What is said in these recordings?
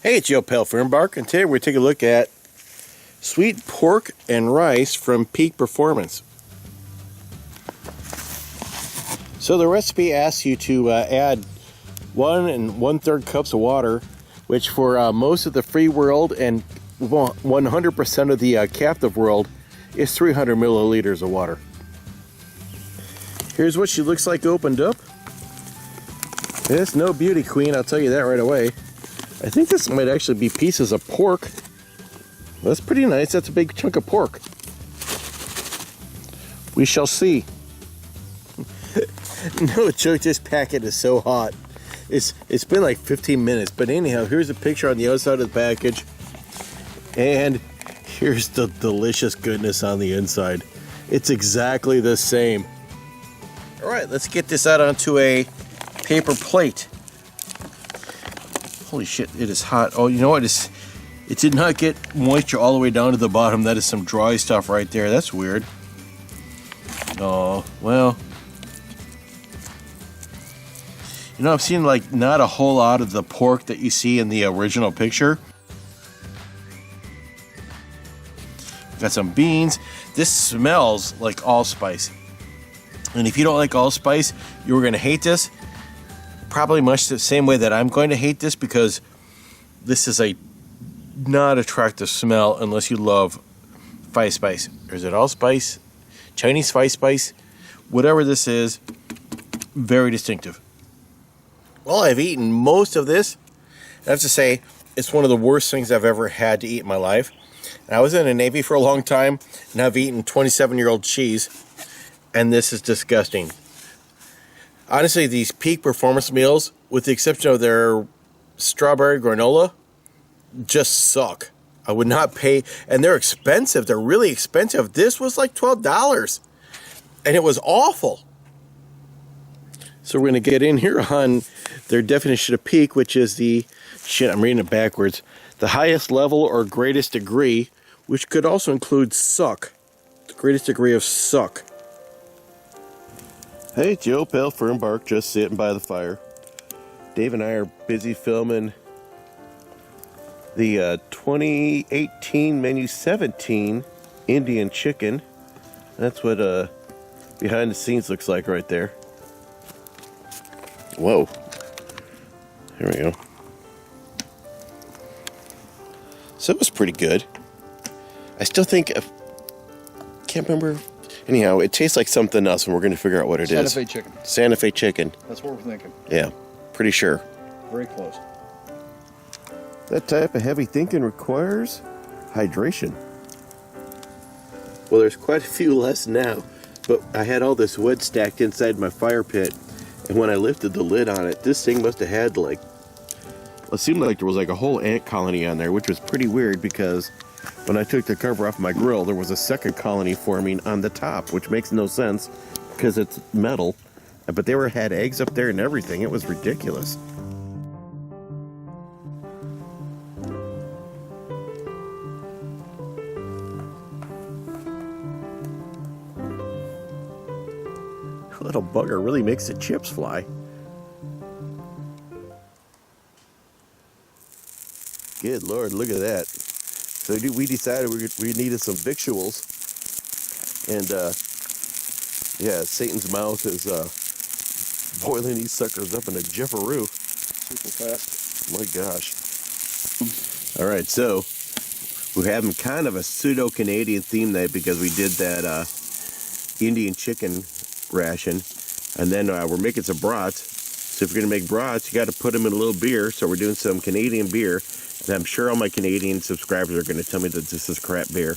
Hey, it's Joe Pale Fernbark, and today we're going to take a look at sweet pork and rice from Peak Performance. So the recipe asks you to add 1 1/3 cups of water, which for most of the free world and 100% of the captive world is 300 milliliters of water. Here's what she looks like opened up. It's no beauty queen, I'll tell you that right away. I think this might actually be pieces of pork. That's pretty nice. That's a big chunk of pork. We shall see. No joke, this packet is so hot. It's been like 15 minutes. But anyhow, here's a picture on the outside of the package. And here's the delicious goodness on the inside. It's exactly the same. All right, let's get this out onto a paper plate. Holy shit, it is hot. Oh, you know what? It did not get moisture all the way down to the bottom. That is some dry stuff right there. That's weird. Oh, well. You know, I've seen like not a whole lot of the pork that you see in the original picture. Got some beans. This smells like allspice. And if you don't like allspice, you're going to hate this. Probably much the same way that I'm going to hate this, because this is a not attractive smell unless you love five spice. Or is it allspice? Chinese five spice? Whatever this is, very distinctive. Well, I've eaten most of this. I have to say, it's one of the worst things I've ever had to eat in my life. And I was in the Navy for a long time, and I've eaten 27-year-old cheese, and this is disgusting. Honestly, these Peak Performance meals, with the exception of their strawberry granola, just suck. I would not pay, and they're expensive. They're really expensive. This was like $12, and it was awful. So we're going to get in here on their definition of peak, which is the, I'm reading it backwards, the highest level or greatest degree, which could also include suck. The greatest degree of suck. Hey, Joe Pale Fernbark, just sitting by the fire. Dave and I are busy filming the 2018 Menu 17 Indian chicken. That's what behind the scenes looks like right there. Whoa. Here we go. So it was pretty good. I still think, can't remember. Anyhow, it tastes like something else, and we're going to figure out what it is. Santa Fe chicken. Santa Fe chicken. That's what we're thinking. Yeah, pretty sure. Very close. That type of heavy thinking requires hydration. Well, there's quite a few less now, but I had all this wood stacked inside my fire pit, and when I lifted the lid on it, this thing must have had like, it seemed like there was like a whole ant colony on there, which was pretty weird because when I took the cover off my grill, there was a second colony forming on the top, which makes no sense because it's metal. But they had eggs up there and everything. It was ridiculous. Little bugger really makes the chips fly. Good Lord, look at that. So we decided we needed some victuals, and yeah, Satan's mouth is boiling these suckers up in a jiffaroo. Super fast. My gosh. All right, so we're having kind of a pseudo-Canadian theme night because we did that Indian chicken ration, and then we're making some brats. So if you're gonna make brats, you got to put them in a little beer. So we're doing some Canadian beer. And I'm sure all my Canadian subscribers are going to tell me that this is crap beer.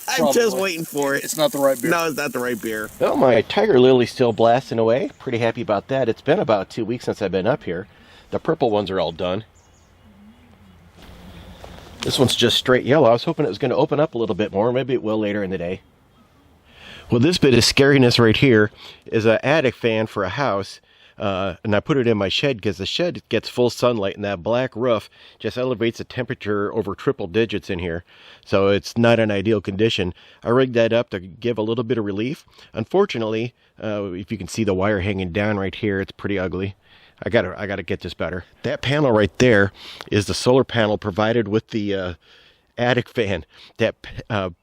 I'm just waiting for it. It's not the right beer. No, it's not the right beer. Well, my tiger lily's still blasting away. Pretty happy about that. It's been about 2 weeks since I've been up here. The purple ones are all done. This one's just straight yellow. I was hoping it was going to open up a little bit more. Maybe it will later in the day. Well, this bit of scariness right here is an attic fan for a house. And I put it in my shed because the shed gets full sunlight, and that black roof just elevates the temperature over triple digits in here. So it's not an ideal condition. I rigged that up to give a little bit of relief. Unfortunately, if you can see the wire hanging down right here, it's pretty ugly. I gotta get this better. That panel right there is the solar panel provided with the attic fan. That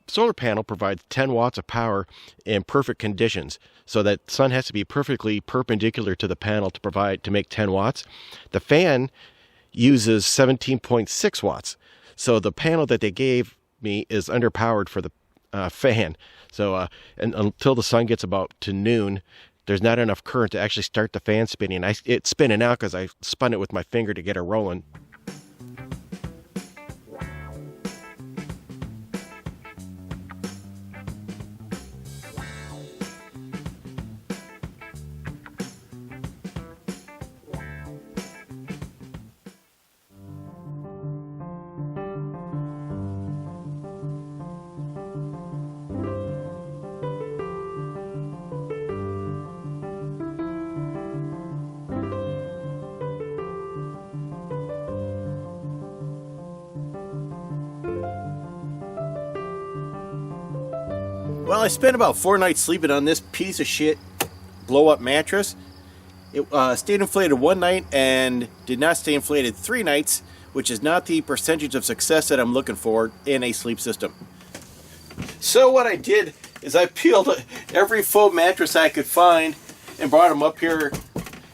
solar panel provides 10 watts of power in perfect conditions. So that sun has to be perfectly perpendicular to the panel to make 10 watts. The fan uses 17.6 watts. So the panel that they gave me is underpowered for the fan. So and until the sun gets about to noon, there's not enough current to actually start the fan spinning. It's spinning out because I spun it with my finger to get it rolling. Well, I spent about 4 nights sleeping on this piece of shit blow-up mattress. It stayed inflated 1 night and did not stay inflated 3 nights, which is not the percentage of success that I'm looking for in a sleep system. So what I did is I peeled every foam mattress I could find and brought them up here.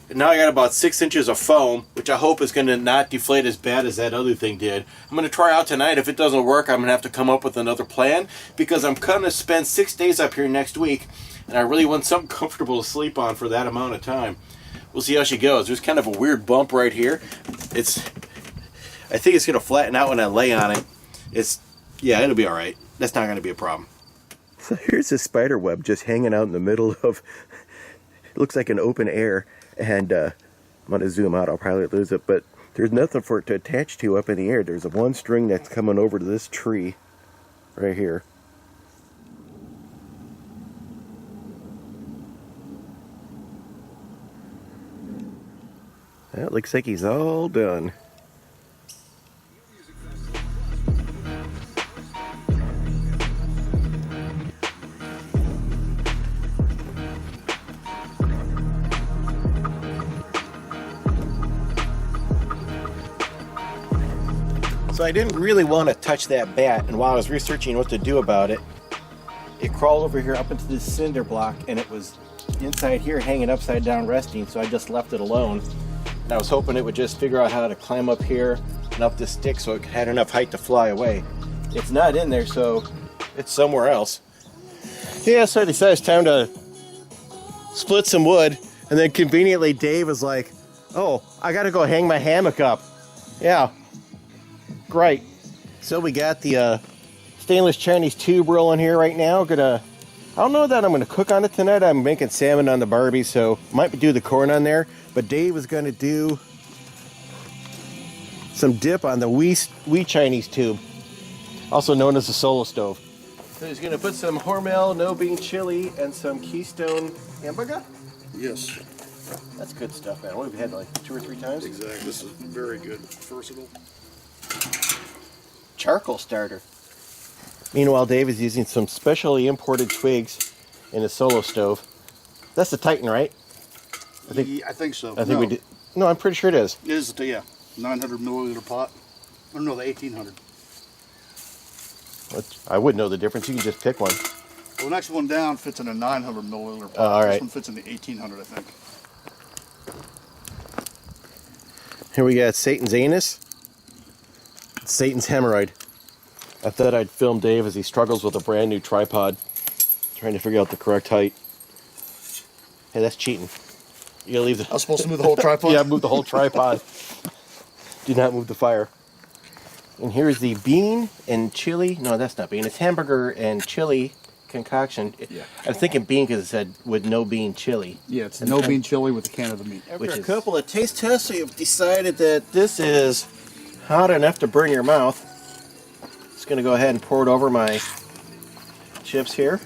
And now I got about 6 inches of foam, which I hope is going to not deflate as bad as that other thing did. I'm going to try out tonight. If it doesn't work, I'm going to have to come up with another plan, because I'm going to spend 6 days up here next week, and I really want something comfortable to sleep on for that amount of time. We'll see how she goes. There's kind of a weird bump right here. I think it's going to flatten out when I lay on it. Yeah, it'll be all right. That's not going to be a problem. So here's a spider web just hanging out in the middle of, it looks like an open air. And I'm going to zoom out, I'll probably lose it, but there's nothing for it to attach to up in the air. There's one string that's coming over to this tree right here. That looks like he's all done. So I didn't really want to touch that bat, and while I was researching what to do about it, it crawled over here up into this cinder block, and it was inside here hanging upside down resting, so I just left it alone. And I was hoping it would just figure out how to climb up here and up this stick so it had enough height to fly away. It's not in there, so it's somewhere else. Yeah, so I decided it's time to split some wood, and then conveniently Dave was like, oh, I gotta go hang my hammock up. Yeah. Great. So we got the stainless Chinese tube rolling here right now. I don't know that I'm gonna cook on it tonight. I'm making salmon on the Barbie, so might do the corn on there. But Dave is gonna do some dip on the wee Chinese tube, also known as the solo stove. So he's gonna put some Hormel no bean chili and some Keystone hamburger. Yes. That's good stuff, man. What have we had, like 2 or 3 times? Exactly. This is very good. Versatile. Charcoal starter. Meanwhile, Dave is using some specially imported twigs in his solo stove. That's the Titan, right? I think so. I think we did. No, I'm pretty sure it is. It is, yeah. 900 milliliter pot. Or no, the 1800. I wouldn't know the difference. You can just pick one. Well, the next one down fits in a 900 milliliter pot. All right. This one fits in the 1800, I think. Here we got Satan's anus. Satan's hemorrhoid. I thought I'd film Dave as he struggles with a brand new tripod, trying to figure out the correct height. Hey, that's cheating. You gotta leave the. I was supposed to move the whole tripod? Yeah, move the whole tripod. Do not move the fire. And here's the bean and chili. No, that's not bean. It's hamburger and chili concoction. Yeah. I was thinking bean because it said with no bean chili. Yeah, it's no bean chili with a can of the meat. After a couple of taste tests, we've decided that this is hot enough to burn your mouth. Just going to go ahead and pour it over my chips here.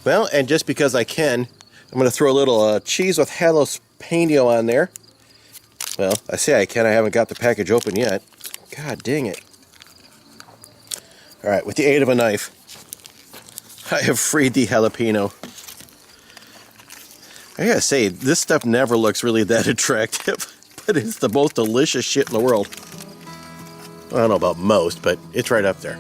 Well, and just because I can, I'm going to throw a little cheese with jalapeno on there. Well, I say I can. I haven't got the package open yet. God dang it. All right, with the aid of a knife, I have freed the jalapeno. I gotta say, this stuff never looks really that attractive, but it's the most delicious shit in the world. I don't know about most, but it's right up there.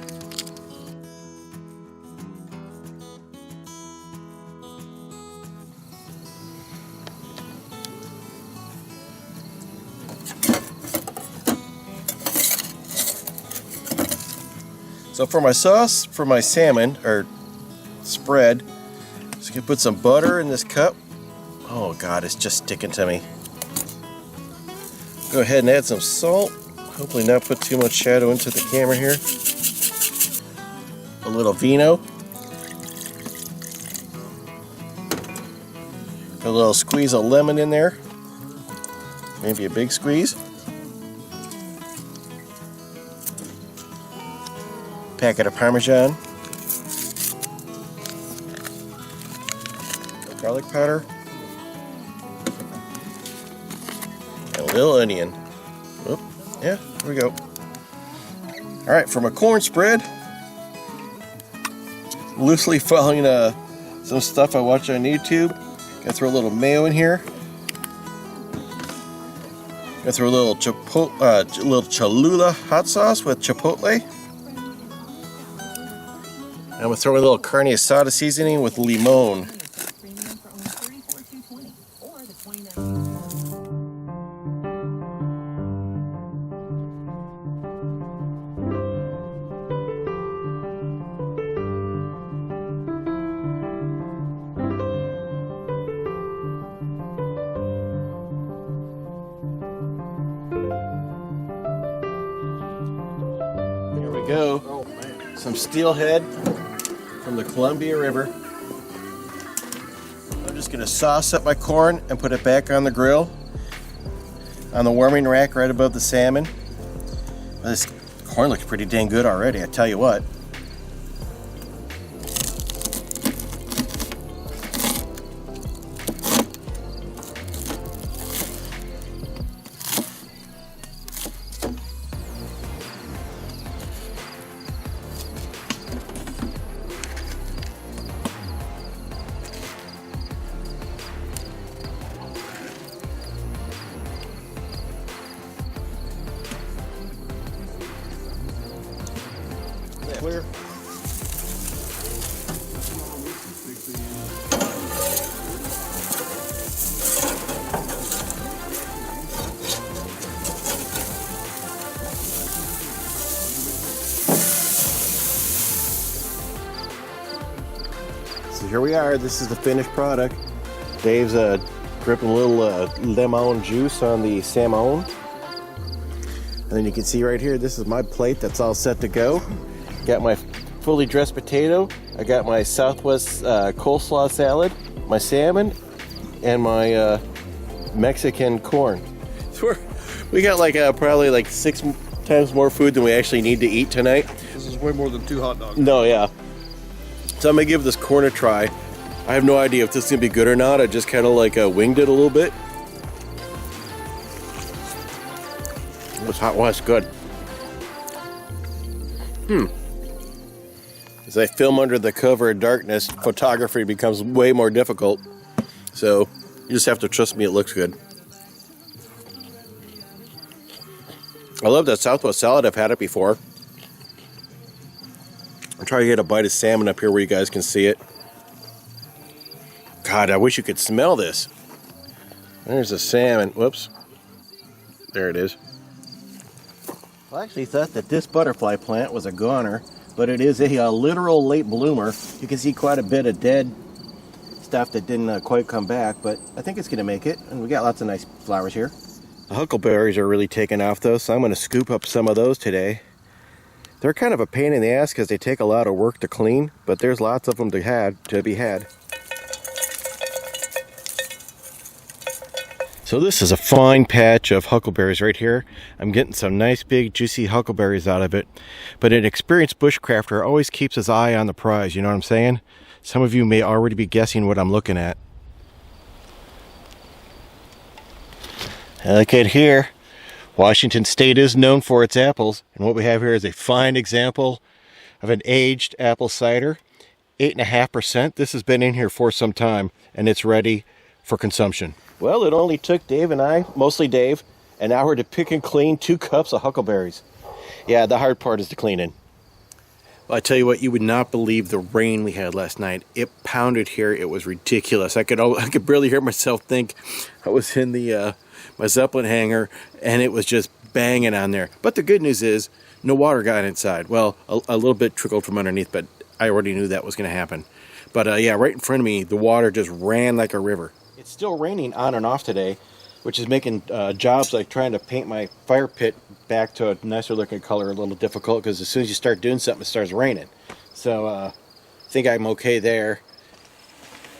So for my sauce, for my salmon, or spread, just gonna put some butter in this cup. Oh God, it's just sticking to me. Go ahead and add some salt. Hopefully not put too much shadow into the camera here. A little vino. A little squeeze of lemon in there. Maybe a big squeeze. Packet of Parmesan. Garlic powder. And a little onion. Oop, yeah, here we go. Alright, for my corn spread, loosely following some stuff I watch on YouTube. Gotta throw a little mayo in here. Gotta throw a little Cholula hot sauce with chipotle. I'm gonna throw a little carne asada seasoning with limon. There we go. Oh man. Some steelhead from the Columbia River. I'm just gonna sauce up my corn and put it back on the grill on the warming rack right above the salmon. This corn looks pretty dang good already, I tell you what. Clear. So here we are. This is the finished product. Dave's dripping a little lemon juice on the salmon. And then you can see right here, this is my plate that's all set to go. Got my fully dressed potato. I got my Southwest coleslaw salad, my salmon, and my Mexican corn. So we got like probably like 6 times more food than we actually need to eat tonight. This is way more than 2 hot dogs. No, yeah. So I'm gonna give this corn a try. I have no idea if this is gonna be good or not. I just kind of like winged it a little bit. It's hot. Well, it's good. As I film under the cover of darkness, photography becomes way more difficult. So you just have to trust me, it looks good. I love that Southwest salad. I've had it before. I'm trying to get a bite of salmon up here where you guys can see it. God, I wish you could smell this. There's the salmon. Whoops. There it is. I actually thought that this butterfly plant was a goner, but it is a literal late bloomer. You can see quite a bit of dead stuff that didn't quite come back, but I think it's going to make it, and we got lots of nice flowers here. The huckleberries are really taking off though, so I'm going to scoop up some of those today. They're kind of a pain in the ass because they take a lot of work to clean, but there's lots of them to be had. So this is a fine patch of huckleberries right here. I'm getting some nice big juicy huckleberries out of it. But an experienced bushcrafter always keeps his eye on the prize, you know what I'm saying? Some of you may already be guessing what I'm looking at. Look at here. Washington State is known for its apples, and what we have here is a fine example of an aged apple cider. 8.5%. This has been in here for some time, and it's ready for consumption. Well, it only took Dave and I, mostly Dave, an hour to pick and clean 2 cups of huckleberries. Yeah, the hard part is the cleaning. Well, I tell you what, you would not believe the rain we had last night. It pounded here. It was ridiculous. I could barely hear myself think. I was in the my Zeppelin hangar, and it was just banging on there. But the good news is, no water got inside. Well, a little bit trickled from underneath, but I already knew that was going to happen. But yeah, right in front of me, the water just ran like a river. It's still raining on and off today, which is making jobs like trying to paint my fire pit back to a nicer looking color a little difficult, because as soon as you start doing something, it starts raining. So I think I'm okay there.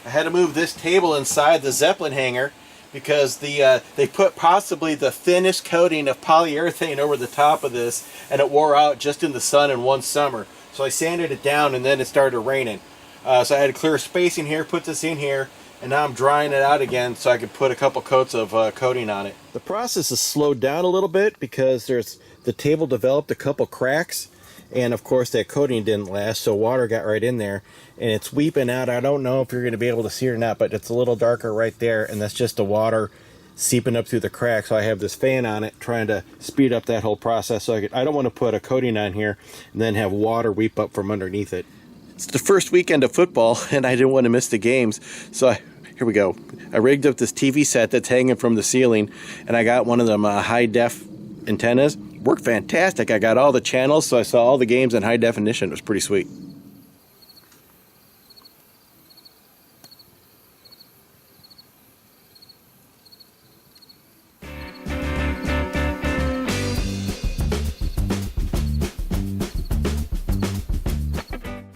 I had to move this table inside the Zeppelin hangar because they put possibly the thinnest coating of polyurethane over the top of this, and it wore out just in the sun in one summer. So I sanded it down, and then it started raining. So I had to clear space in here, put this in here, and now I'm drying it out again so I could put a couple coats of coating on it. The process has slowed down a little bit because the table developed a couple cracks, and of course that coating didn't last, so water got right in there, and it's weeping out. I don't know if you're going to be able to see it or not, but it's a little darker right there, and that's just the water seeping up through the crack. So I have this fan on it trying to speed up that whole process. So I don't want to put a coating on here and then have water weep up from underneath it. It's the first weekend of football, and I didn't want to miss the games, so here we go. I rigged up this TV set that's hanging from the ceiling, and I got one of them high-def antennas. Worked fantastic. I got all the channels, so I saw all the games in high definition. It was pretty sweet.